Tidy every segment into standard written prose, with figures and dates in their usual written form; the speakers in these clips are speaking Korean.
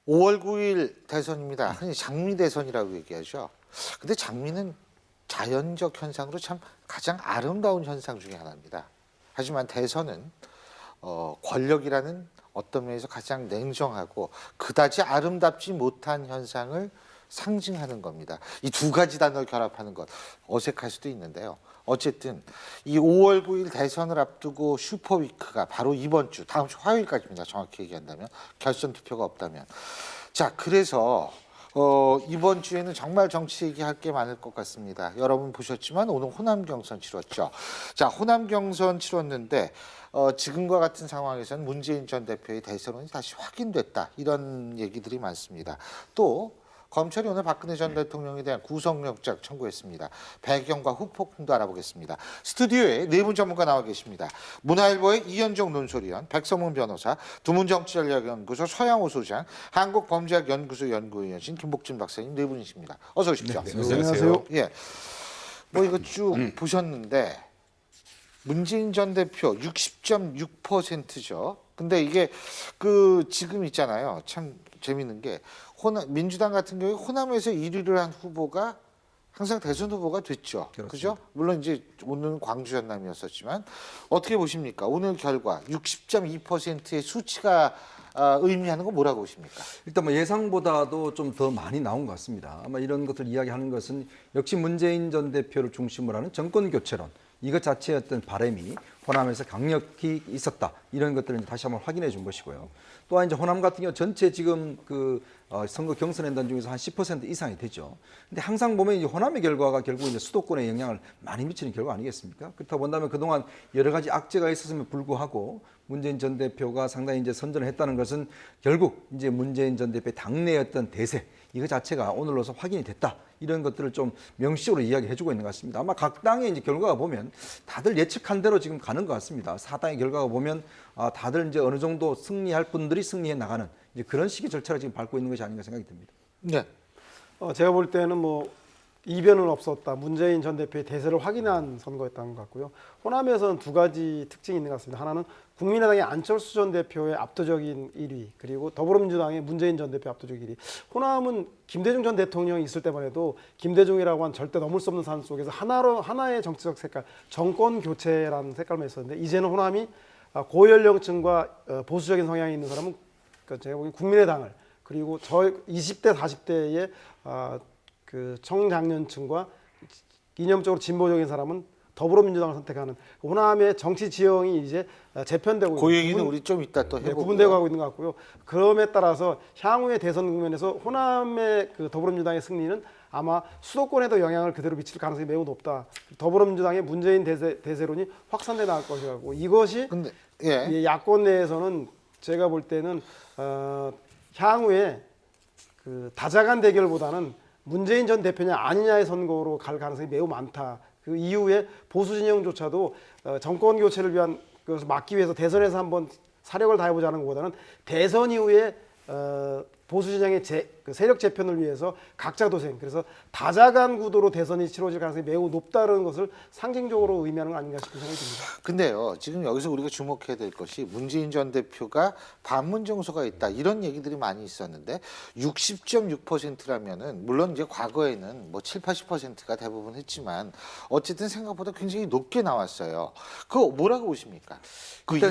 5월 9일 대선입니다. 흔히 장미 대선이라고 얘기하죠. 근데 장미는 자연적 현상으로 참 가장 아름다운 현상 중에 하나입니다. 하지만 대선은 권력이라는 어떤 면에서 가장 냉정하고 그다지 아름답지 못한 현상을 상징하는 겁니다. 이 두 가지 단어를 결합하는 것 어색할 수도 있는데요. 어쨌든 이 5월 9일 대선을 앞두고 슈퍼위크가 바로 이번 주 다음 주 화요일까지입니다. 정확히 얘기한다면 결선 투표가 없다면. 자, 그래서 이번 주에는 정말 정치 얘기할 게 많을 것 같습니다. 여러분 보셨지만 오늘 호남 경선 치렀죠. 자, 호남 경선 치렀는데 지금과 같은 상황에서는 문재인 전 대표의 대선이 다시 확인됐다. 이런 얘기들이 많습니다. 또 검찰이 오늘 박근혜 전 대통령에 대한 구속영장 청구했습니다. 배경과 후폭풍도 알아보겠습니다. 스튜디오에 네 분 전문가 나와 계십니다. 문화일보의 이현정 논설위원, 백성문 변호사, 두문정치전략연구소 서양호 소장, 한국범죄학연구소 연구위원이신 김복진 박사님 네 분이십니다. 어서 오십시오. 네, 안녕하세요. 예, 뭐 이거 쭉 보셨는데 문재인 전 대표 60.6%죠. 근데 이게 지금 있잖아요. 참 재밌는 게 민주당 같은 경우에 호남에서 1위를 한 후보가 항상 대선 후보가 됐죠. 그죠? 물론 이제 오늘은 광주 전남이었었지만 어떻게 보십니까? 오늘 결과 60.2%의 수치가 의미하는 건 뭐라고 보십니까? 일단 뭐 예상보다도 좀 더 많이 나온 것 같습니다. 아마 이런 것을 이야기하는 것은 역시 문재인 전 대표를 중심으로 하는 정권 교체론 이것 자체의 어떤 바람이 호남에서 강력히 있었다. 이런 것들을 다시 한번 확인해 준 것이고요. 또한 이제 호남 같은 경우 전체 지금 선거 경선했던 중에서 한 10% 이상이 되죠. 근데 항상 보면 이제 호남의 결과가 결국 이제 수도권에 영향을 많이 미치는 결과 아니겠습니까? 그렇다 본다면 그동안 여러 가지 악재가 있었음에 불구하고 문재인 전 대표가 상당히 이제 선전을 했다는 것은 결국 이제 문재인 전 대표의 당내의 어떤 대세 이거 자체가 오늘로서 확인이 됐다. 이런 것들을 좀 명시적으로 이야기해주고 있는 것 같습니다. 아마 각 당의 이제 결과가 보면 다들 예측한 대로 지금 가는 것 같습니다. 사당의 결과가 보면 다들 이제 어느 정도 승리할 분들이 승리해 나가는 이제 그런 식의 절차를 지금 밟고 있는 것이 아닌가 생각이 듭니다. 네. 제가 볼 때는 뭐 이변은 없었다. 문재인 전 대표의 대세를 확인한 선거였던 것 같고요. 호남에서는 두 가지 특징이 있는 것 같습니다. 하나는 국민의당의 안철수 전 대표의 압도적인 1위, 그리고 더불어민주당의 문재인 전 대표 압도적 1위. 호남은 김대중 전 대통령이 있을 때만 해도 김대중이라고 한 절대 넘을 수 없는 산 속에서 하나의 정치적 색깔, 정권 교체라는 색깔만 있었는데 이제는 호남이 고연령층과 보수적인 성향이 있는 사람은 제가 보기엔 국민의당을, 그리고 저 20대, 40대의 청장년층과 이념적으로 진보적인 사람은 더불어민주당을 선택하는 호남의 정치 지형이 이제 재편되고 그 얘기는 우리 좀 이따 또 해보고요. 구분되고 가고 있는 것 같고요. 그럼에 따라서 향후의 대선 국면에서 호남의 더불어민주당의 승리는 아마 수도권에도 영향을 그대로 미칠 가능성이 매우 높다. 더불어민주당의 문재인 대세론이 확산돼 나갈 것이고 이것이 근데 야권 내에서는 제가 볼 때는 향후에 다자간 대결보다는 문재인 전 대표냐 아니냐의 선거로 갈 가능성이 매우 많다. 그 이후에 보수 진영조차도 정권 교체를 위한 것을 막기 위해서 대선에서 한번 사력을 다해보자는 것보다는 대선 이후에 보수 진영의 세력 재편을 위해서 각자 도생, 그래서 다자간 구도로 대선이 치러질 가능성이 매우 높다는 것을 상징적으로 의미하는 거 아닌가 싶은 생각이 듭니다. 근데요, 지금 여기서 우리가 주목해야 될 것이 문재인 전 대표가 반문 정서가 있다 이런 얘기들이 많이 있었는데 60.6%라면은 물론 이제 과거에는 뭐 7, 80%가 대부분 했지만 어쨌든 생각보다 굉장히 높게 나왔어요. 그거 뭐라고 보십니까?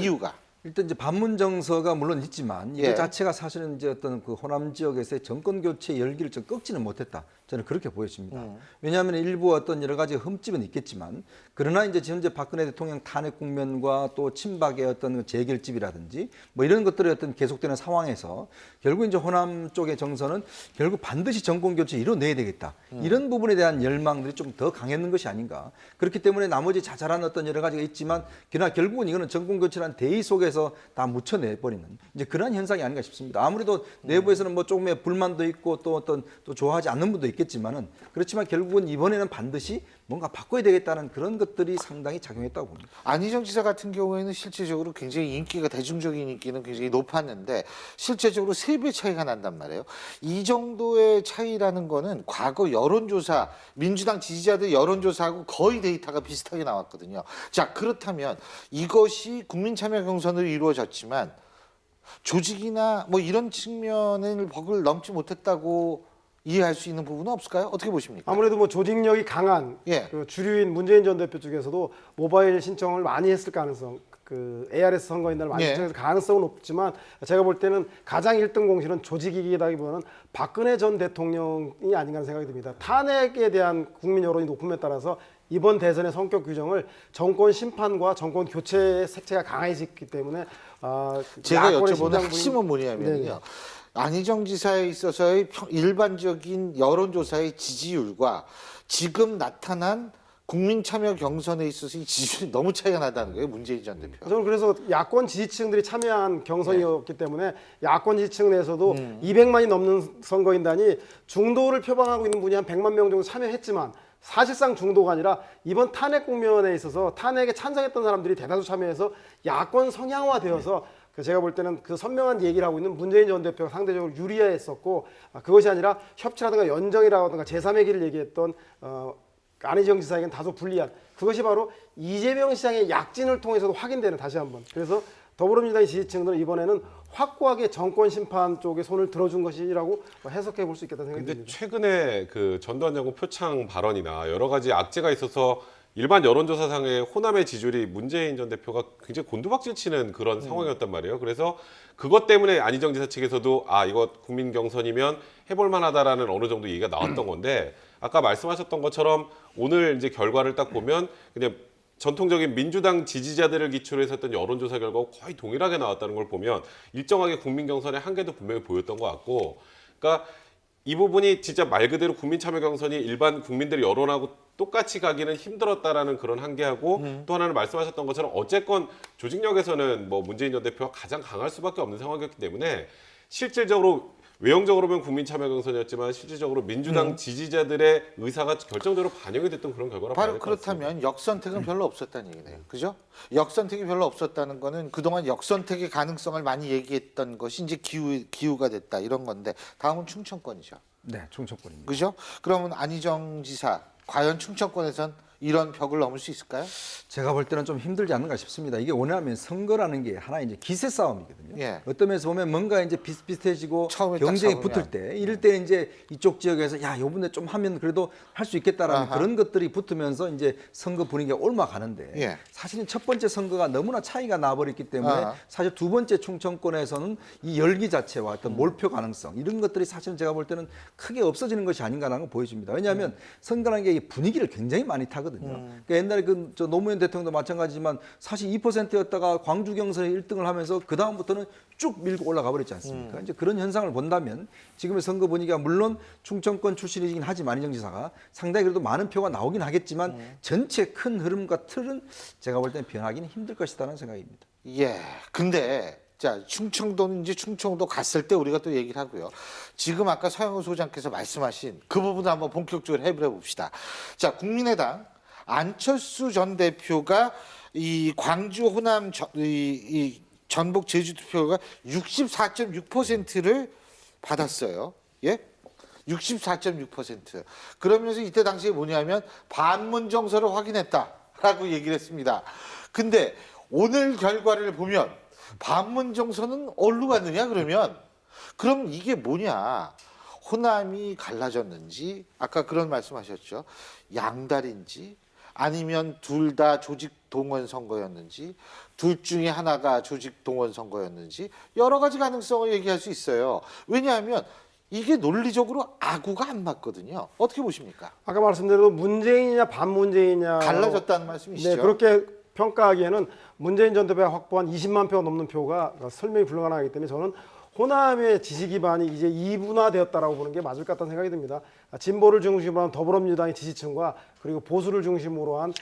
이유가? 일단 이제 반문 정서가 물론 있지만 이거 자체가 사실은 이제 어떤 호남 지역에서의 정권 교체 열기를 좀 꺾지는 못했다. 저는 그렇게 보여집니다. 왜냐하면 일부 어떤 여러 가지 흠집은 있겠지만 그러나 이제 현재 박근혜 대통령 탄핵 국면과 또 친박의 어떤 재결집이라든지 뭐 이런 것들이 어떤 계속되는 상황에서 결국 이제 호남 쪽의 정서는 결국 반드시 정권 교체 이뤄내야 되겠다. 이런 부분에 대한 열망들이 좀 더 강했는 것이 아닌가. 그렇기 때문에 나머지 자잘한 어떤 여러 가지가 있지만 그러나 결국은 이거는 정권 교체라는 대의 속에서 다 묻혀내버리는 이제 그런 현상이 아닌가 싶습니다. 아무래도 내부에서는 뭐 조금의 불만도 있고 또 어떤 또 좋아하지 않는 분도 있겠지만은 그렇지만 결국은 이번에는 반드시 뭔가 바꿔야 되겠다는 그런 것들이 상당히 작용했다고 봅니다. 안희정 지사 같은 경우에는 실제적으로 굉장히 대중적인 인기는 굉장히 높았는데 실제적으로 3배 차이가 난단 말이에요. 이 정도의 차이라는 거는 과거 여론조사, 민주당 지지자들 여론조사하고 거의 데이터가 비슷하게 나왔거든요. 자, 그렇다면 이것이 국민참여 경선으로 이루어졌지만 조직이나 뭐 이런 측면을 벽을 넘지 못했다고 이해할 수 있는 부분은 없을까요? 어떻게 보십니까? 아무래도 뭐 조직력이 강한 예. 그 주류인 문재인 전 대표 쪽에서도 모바일 신청을 많이 했을 가능성, 그 ARS 선거인단을 많이 예. 신청해서 가능성은 높지만 제가 볼 때는 가장 1등 공신은 조직이기보다는 박근혜 전 대통령이 아닌가 하는 생각이 듭니다. 탄핵에 대한 국민 여론이 높음에 따라서 이번 대선의 성격 규정을 정권 심판과 정권 교체의 색채가 강해졌기 때문에 제가 야권의 여쭤보는 심장부인- 핵심은 뭐냐면요. 네네. 안희정 지사에 있어서의 일반적인 여론조사의 지지율과 지금 나타난 국민 참여 경선에 있어서 이 지지율이 너무 차이가 나다는 거예요. 문재인 전 대표. 저는 그래서 야권 지지층들이 참여한 경선이었기 때문에 야권 지지층 내에서도 200만이 넘는 선거인단이 중도를 표방하고 있는 분이 한 100만 명 정도 참여했지만 사실상 중도가 아니라 이번 탄핵 국면에 있어서 탄핵에 찬성했던 사람들이 대다수 참여해서 야권 성향화되어서 제가 볼 때는 그 선명한 얘기를 하고 있는 문재인 전 대표가 상대적으로 유리했었고 그것이 아니라 협치라든가 연정이라든가 제3의 길을 얘기했던 안희정 지사에게는 다소 불리한 그것이 바로 이재명 시장의 약진을 통해서도 확인되는 다시 한번 그래서 더불어민주당의 지지층들은 이번에는 확고하게 정권 심판 쪽에 손을 들어준 것이라고 해석해 볼 수 있겠다는 생각이 근데 듭니다. 최근에 그 전두환 장군 표창 발언이나 여러 가지 악재가 있어서 일반 여론조사상의 호남의 지지율이 문재인 전 대표가 굉장히 곤두박질 치는 그런 상황이었단 말이에요. 그래서 그것 때문에 안희정 지사 측에서도 이거 국민 경선이면 해볼 만하다라는 어느 정도 얘기가 나왔던 건데 아까 말씀하셨던 것처럼 오늘 이제 결과를 딱 보면 그냥 전통적인 민주당 지지자들을 기초로 해서 했던 여론조사 결과가 거의 동일하게 나왔다는 걸 보면 일정하게 국민 경선의 한계도 분명히 보였던 것 같고 그러니까 이 부분이 진짜 말 그대로 국민 참여 경선이 일반 국민들의 여론하고 똑같이 가기는 힘들었다라는 그런 한계하고 또 하나는 말씀하셨던 것처럼 어쨌건 조직력에서는 뭐 문재인 전 대표가 가장 강할 수밖에 없는 상황이었기 때문에 실질적으로 외형적으로 보면 국민 참여 경선이었지만 실질적으로 민주당 지지자들의 의사가 결정적으로 반영이 됐던 그런 결과라 봐야 바로 될 것 같습니다. 그렇다면 역선택은 별로 없었다는 얘기네요. 그죠? 역선택이 별로 없었다는 거는 그동안 역선택의 가능성을 많이 얘기했던 것이 이제 기후가 됐다 이런 건데 다음은 충청권이죠. 네, 충청권입니다. 그죠? 그러면 안희정 지사 과연 충청권에선 이런 벽을 넘을 수 있을까요? 제가 볼 때는 좀 힘들지 않는가 싶습니다. 이게 뭐냐면 선거라는 게 하나 이제 기세 싸움이거든요. 예. 어떤 면에서 보면 뭔가 이제 비슷비슷해지고 처음에 딱 경쟁이 잡으면. 붙을 때 이럴 때 이제 이쪽 지역에서 야, 요번에 좀 하면 그래도 할 수 있겠다라는 아하. 그런 것들이 붙으면서 이제 선거 분위기가 올라가는데 예. 사실은 첫 번째 선거가 너무나 차이가 나버렸기 때문에 아하. 사실 두 번째 충청권에서는 이 열기 자체와 어떤 몰표 가능성 이런 것들이 사실은 제가 볼 때는 크게 없어지는 것이 아닌가라는 걸 보여집니다. 왜냐하면 선거라는 게 이 분위기를 굉장히 많이 타거든요. 그러니까 옛날에 저 노무현 대통령도 마찬가지지만 사실 2%였다가 광주 경선에 1등을 하면서 그 다음부터는 쭉 밀고 올라가 버렸지 않습니까? 이제 그런 현상을 본다면 지금의 선거 분위기가 물론 충청권 출신이긴 하지만 안희정 지사가 상당히 그래도 많은 표가 나오긴 하겠지만 전체 큰 흐름과 틀은 제가 볼 때는 변하기는 힘들 것이다라는 생각입니다. 예. 근데 자 충청도는 이제 충청도 갔을 때 우리가 또 얘기를 하고요. 지금 아까 서영우 소장께서 말씀하신 그 부분을 한번 본격적으로 해보려 봅시다. 자 국민의당 안철수 전 대표가 이 광주 호남 이 전북 제주 투표가 64.6%를 받았어요. 예? 64.6%. 그러면서 이때 당시에 뭐냐면 반문 정서를 확인했다라고 얘기를 했습니다. 근데 오늘 결과를 보면 반문 정서는 어디로 갔느냐 그러면 그럼 이게 뭐냐? 호남이 갈라졌는지 아까 그런 말씀하셨죠. 양다리인지 아니면 둘 다 조직 동원 선거였는지 둘 중에 하나가 조직 동원 선거였는지 여러 가지 가능성을 얘기할 수 있어요. 왜냐하면 이게 논리적으로 아구가 안 맞거든요. 어떻게 보십니까? 아까 말씀드린 문재인이냐 반문재인이냐 갈라졌다는 말씀이시죠? 네, 그렇게 평가하기에는 문재인 전 대표가 확보한 20만 표가 넘는 표가 설명이 불가능하기 때문에 저는 호남의 지지 기반이 이제 이분화되었다라고 보는 게 맞을 것 같다는 생각이 듭니다. 진보를 중심으로 한 더불어민주당의 지지층과 그리고 보수를 중심으로 한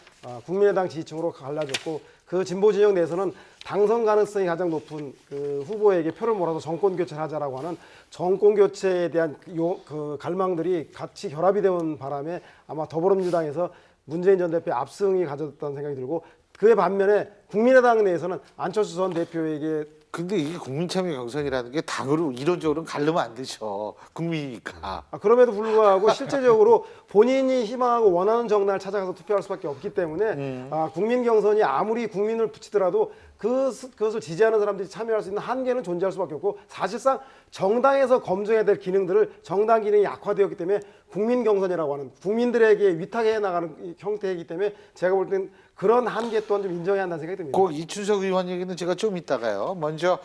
국민의당 지지층으로 갈라졌고 그 진보 진영 내에서는 당선 가능성이 가장 높은 그 후보에게 표를 몰아서 정권 교체를 하자라고 하는 정권 교체에 대한 그 갈망들이 같이 결합이 되는 바람에 아마 더불어민주당에서 문재인 전 대표의 압승이 가져졌다는 생각이 들고 그에 반면에 국민의당 내에서는 안철수 전 대표에게 근데 이게 국민참여 경선이라는 게 당으로 이론적으로는 가르면 안 되죠. 국민이니까. 그럼에도 불구하고 실제적으로 본인이 희망하고 원하는 정당을 찾아가서 투표할 수밖에 없기 때문에 국민 경선이 아무리 국민을 붙이더라도 그것을 지지하는 사람들이 참여할 수 있는 한계는 존재할 수밖에 없고 사실상 정당에서 검증해야 될 기능들을 정당 기능이 약화되었기 때문에 국민 경선이라고 하는 국민들에게 위탁해 나가는 형태이기 때문에 제가 볼 땐 그런 한계 또한 좀 인정해야 한다는 생각이 듭니다. 그 이춘석 의원 얘기는 제가 좀 이따가요. 먼저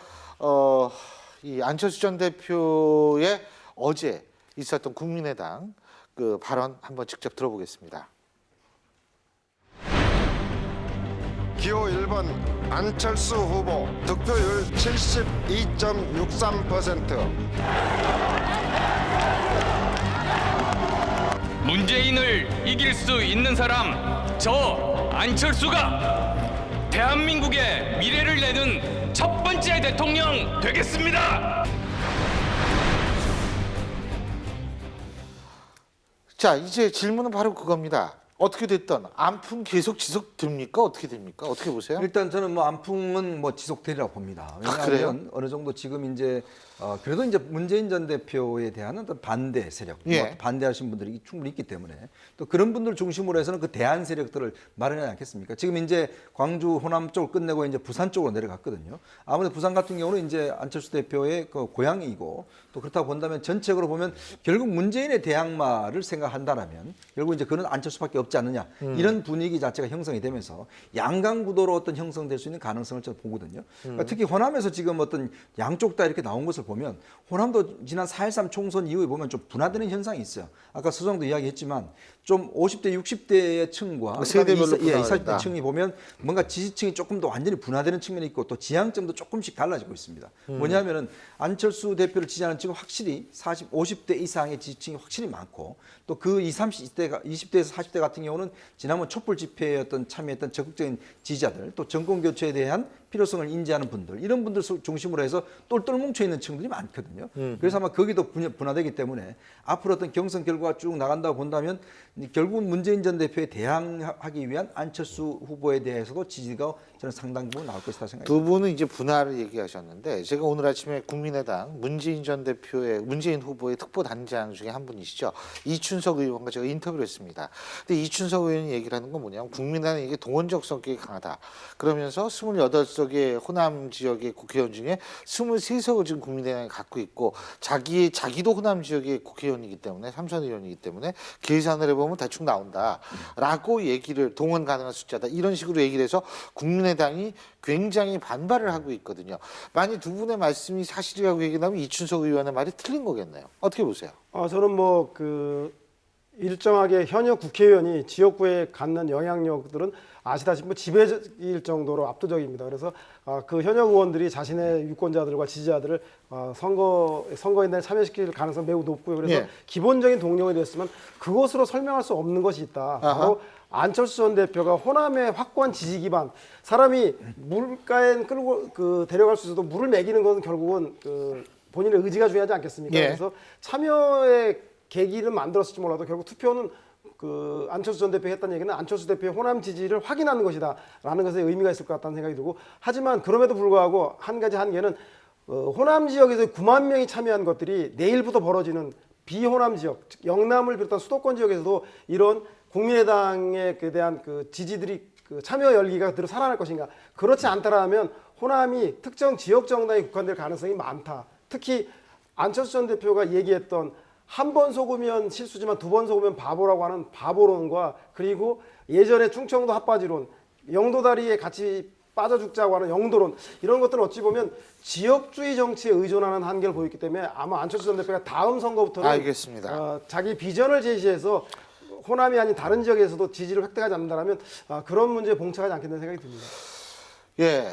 이 안철수 전 대표의 어제 있었던 국민의당 그 발언 한번 직접 들어보겠습니다. 기호 1번 안철수 후보 득표율 72.63%. 문재인을 이길 수 있는 사람 저 안철수가 대한민국의 미래를 내는 첫 번째 대통령 되겠습니다. 자, 이제 질문은 바로 그겁니다. 어떻게 됐든 안풍 계속 지속됩니까? 어떻게 됩니까? 어떻게 보세요? 일단 저는 뭐 안풍은 뭐 지속되리라고 봅니다. 왜냐하면 그래요? 어느 정도 지금 이제 그래도 이제 문재인 전 대표에 대한 어떤 반대 세력, 예. 뭐 반대하신 분들이 충분히 있기 때문에 또 그런 분들 중심으로 해서는 그 대안 세력들을 마련하지 않겠습니까? 지금 이제 광주 호남 쪽을 끝내고 이제 부산 쪽으로 내려갔거든요. 아무래도 부산 같은 경우는 이제 안철수 대표의 그 고향이고 또 그렇다고 본다면 전체적으로 보면 결국 문재인의 대항마를 생각한다라면 결국 이제 그는 안철수밖에 없지 않느냐 이런 분위기 자체가 형성이 되면서 양강 구도로 어떤 형성될 수 있는 가능성을 저는 보거든요. 그러니까 특히 호남에서 지금 어떤 양쪽 다 이렇게 나온 것을 보면 호남도 지난 4.13 총선 이후에 보면 좀 분화되는 현상이 있어요. 아까 서정도 이야기했지만 좀 50대, 60대의 층과 세대별로 20대 층이 보면 뭔가 지지층이 조금 더 완전히 분화되는 측면이 있고 또 지향점도 조금씩 달라지고 있습니다. 뭐냐면은 안철수 대표를 지지하는 층은 확실히 50대 이상의 지지층이 확실히 많고 또 그 20대에서 40대 같은 경우는 지난번 촛불 집회에 어떤 참여했던 적극적인 지지자들 또 정권 교체에 대한 필요성을 인지하는 분들 이런 분들 중심으로 해서 똘똘 뭉쳐 있는 층들이 많거든요. 그래서 아마 거기도 분화되기 때문에 앞으로 어떤 경선 결과가 쭉 나간다고 본다면 결국은 문재인 전 대표에 대항하기 위한 안철수 후보에 대해서도 지지가 저는 상당 부분 나올 것이다 생각합니다. 두 분은 이제 분할을 얘기하셨는데 제가 오늘 아침에 국민의당 문재인 후보의 특보 단장 중에 한 분이시죠. 이춘석 의원과 제가 인터뷰를 했습니다. 근데 이춘석 의원이 얘기를 하는 건 뭐냐면 국민의당이 이게 동원적 성격이 강하다. 그러면서 28석의 호남 지역의 국회의원 중에 23석을 지금 국민의당이 갖고 있고 자기도 호남 지역의 국회의원이기 때문에 삼선 의원이기 때문에 계산을 해보면 대충 나온다라고 얘기를 동원 가능한 숫자다. 이런 식으로 얘기를 해서 국민의당이 굉장히 반발을 하고 있거든요. 만약 두 분의 말씀이 사실이라고 얘기하면 이춘석 의원의 말이 틀린 거겠네요. 어떻게 보세요? 저는 뭐 일정하게 현역 국회의원이 지역구에 갖는 영향력들은 아시다시피 지배적일 정도로 압도적입니다. 그래서 그 현역 의원들이 자신의 유권자들과 지지자들을 선거에 날 참여시킬 가능성 매우 높고요. 그래서 예. 기본적인 동력이 됐으면 그것으로 설명할 수 없는 것이 있다. 바로 안철수 전 대표가 호남의 확고한 지지 기반, 사람이 물가에 끌고 데려갈 수 있어도 물을 먹이는 것은 결국은 본인의 의지가 중요하지 않겠습니까? 예. 그래서 참여의 계기를 만들었을지 몰라도 결국 투표는 안철수 전 대표가 했다는 얘기는 안철수 대표의 호남 지지를 확인하는 것이다라는 것에 의미가 있을 것 같다는 생각이 들고, 하지만 그럼에도 불구하고 한 가지 한계는 호남 지역에서 9만 명이 참여한 것들이 내일부터 벌어지는 비호남 지역, 즉 영남을 비롯한 수도권 지역에서도 이런 국민의당에 대한 지지들이 참여 열기가 그대로 살아날 것인가. 그렇지 않다라면 호남이 특정 지역 정당에 국한될 가능성이 많다. 특히 안철수 전 대표가 얘기했던 한 번 속으면 실수지만 두 번 속으면 바보라고 하는 바보론과, 그리고 예전에 충청도 핫바지론, 영도다리에 같이 빠져 죽자고 하는 영도론, 이런 것들은 어찌 보면 지역주의 정치에 의존하는 한계를 보였기 때문에 아마 안철수 전 대표가 다음 선거부터는 알겠습니다. 자기 비전을 제시해서 호남이 아닌 다른 지역에서도 지지를 획득하지 않는다면 그런 문제에 봉착하지 않겠다는 생각이 듭니다. 예,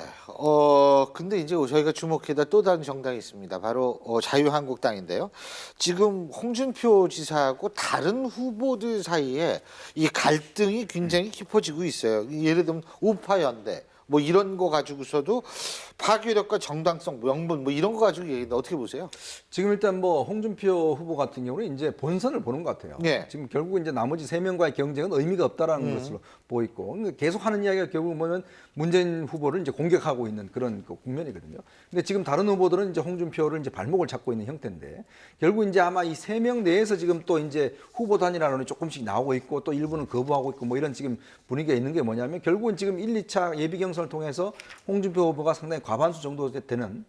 근데 이제 저희가 주목해다 또 다른 정당이 있습니다. 바로 자유한국당인데요. 지금 홍준표 지사하고 다른 후보들 사이에 이 갈등이 굉장히 깊어지고 있어요. 예를 들면 우파 연대 뭐 이런 거 가지고서도 파괴력과 정당성, 명분 뭐 이런 거 가지고 얘기인데 어떻게 보세요? 지금 일단 뭐 홍준표 후보 같은 경우는 이제 본선을 보는 것 같아요. 네. 지금 결국 이제 나머지 3명과의 경쟁은 의미가 없다라는 것으로 보이고, 그러니까 계속 하는 이야기가 결국 보면 문재인 후보를 이제 공격하고 있는 그런 국면이거든요. 근데 지금 다른 후보들은 이제 홍준표를 이제 발목을 잡고 있는 형태인데, 결국 이제 아마 이 3명 내에서 지금 또 이제 후보 단일화론이 조금씩 나오고 있고 또 일부는 거부하고 있고 뭐 이런 지금 분위기가 있는 게 뭐냐면, 결국은 지금 1, 2차 예비 경선 지방선거를 통해서 홍준표 후보가 상당히 과반수 정도 되는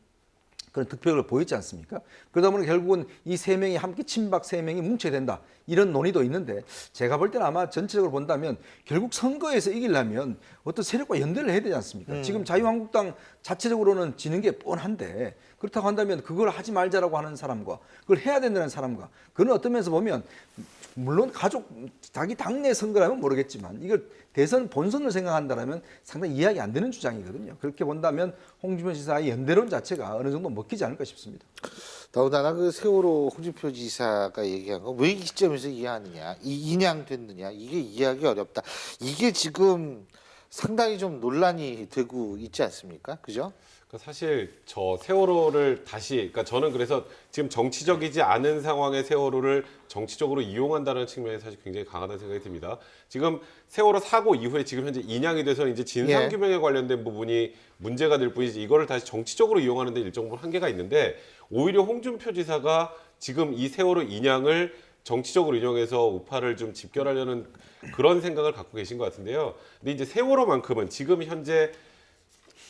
그런 득표를 보였지 않습니까? 그러다 보니 결국은 이 세 명이 함께 친박 세 명이 뭉쳐야 된다. 이런 논의도 있는데 제가 볼 때는 아마 전체적으로 본다면 결국 선거에서 이기려면 어떤 세력과 연대를 해야 되지 않습니까? 지금 자유한국당 자체적으로는 지는 게 뻔한데 그렇다고 한다면 그걸 하지 말자라고 하는 사람과 그걸 해야 된다는 사람과 그건 어떤 면에서 보면 물론 가족 자기 당내 선거라면 모르겠지만 이걸 대선 본선을 생각한다면 상당히 이해하기 안 되는 주장이거든요. 그렇게 본다면 홍준표 지사의 연대론 자체가 어느 정도 먹히지 않을까 싶습니다. 더군다나 그 세월호 홍준표 지사가 얘기한 거 왜 이 시점에서 이해하느냐, 인양됐느냐, 이게 이해하기 어렵다. 이게 지금 상당히 좀 논란이 되고 있지 않습니까? 그죠? 그러니까 사실 저 세월호를 다시, 그러니까 저는 그래서 지금 정치적이지 않은 상황의 세월호를 정치적으로 이용한다는 측면이 사실 굉장히 강하다는 생각이 듭니다. 지금 세월호 사고 이후에 지금 현재 인양이 돼서 이제 진상 규명에 관련된 부분이 문제가 될 뿐이지 이거를 다시 정치적으로 이용하는 데 일정 부분 한계가 있는데 오히려 홍준표 지사가 지금 이 세월호 인양을 정치적으로 인용해서 우파를 좀 집결하려는 그런 생각을 갖고 계신 것 같은데요. 근데 이제 세월호만큼은 지금 현재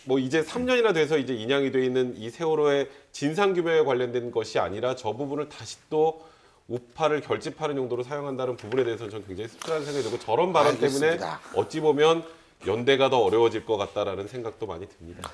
뭐 이제 3년이나 돼서 이제 인양이 돼 있는 이 세월호의 진상 규명에 관련된 것이 아니라 저 부분을 다시 또 우파를 결집하는 용도로 사용한다는 부분에 대해서는 저는 굉장히 씁쓸한 생각이 들고 저런 발언 때문에 알겠습니다. 어찌 보면 연대가 더 어려워질 것 같다라는 생각도 많이 듭니다.